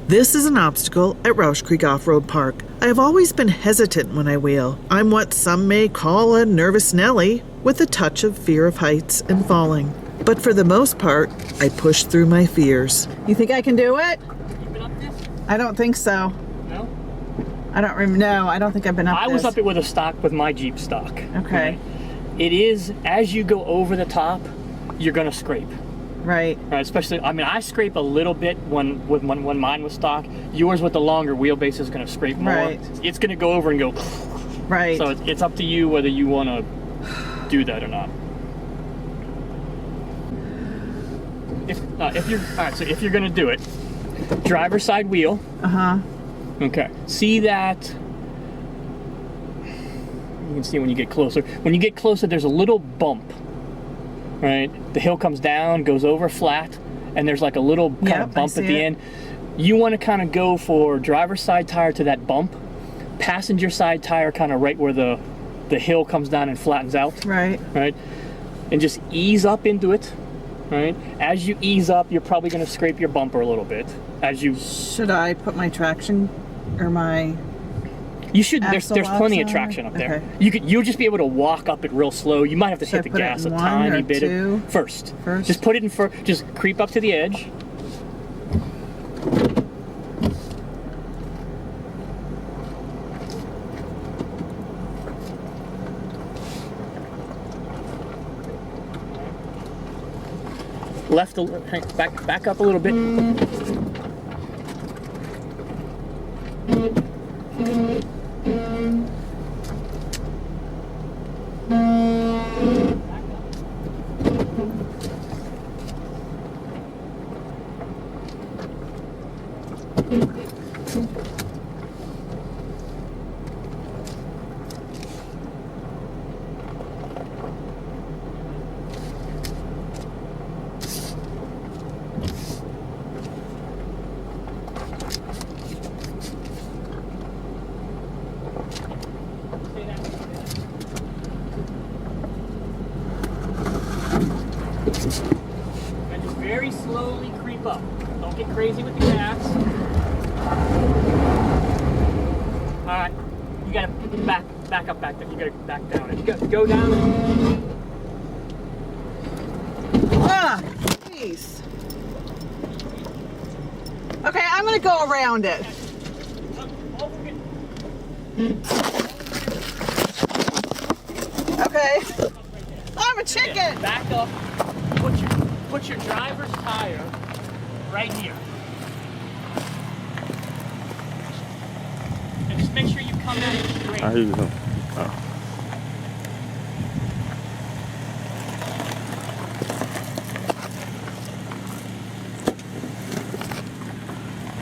This is an obstacle at Rausch Creek Off-Road Park. I have always been hesitant when I wheel. I'm what some may call a nervous Nelly, with a touch of fear of heights and falling. But for the most part, I push through my fears. You think I can do it? You been up this? I don't think so. No? I don't remember. No, I don't think I've been up I this. was up it with a stock with my Jeep stock. Okay. Right? It is, as you go over the top, you're gonna scrape. Right. Right, especially, I mean, I scrape a little bit when mine was stock. Yours with the longer wheelbase is going to scrape more. Right. It's going to go over and go. Right. So it's up to you whether you want to do that or not. If you're all right, so if you're going to do it, driver's side wheel. Okay. See that? You can see when you get closer. When you get closer, there's a little bump. Right, the hill comes down, goes over flat, and there's like a little kind of bump at the end. You want to kind of go for driver's side tire to that bump, passenger side tire kind of right where the hill comes down and flattens out. Right. Right, and just ease up into it. Right, as you ease up, you're probably going to scrape your bumper a little bit. As you should I put my traction or my? You should. There's plenty of traction up there. Okay. You'll just be able to walk up it real slow. You might have to hit the gas a tiny bit first. Just put it in first. Just creep up to the edge. Back up a little bit. And just very slowly creep up. Don't get crazy with the gas. Alright, you gotta back up back there. You gotta back down. You gotta go down. Ah, jeez. Okay, I'm gonna go around it. Okay. I'm a chicken. Yeah, back up. Put your driver's tire right here. And just make sure you come at it straight. Here you go. Oh.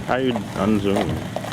How you unzoom?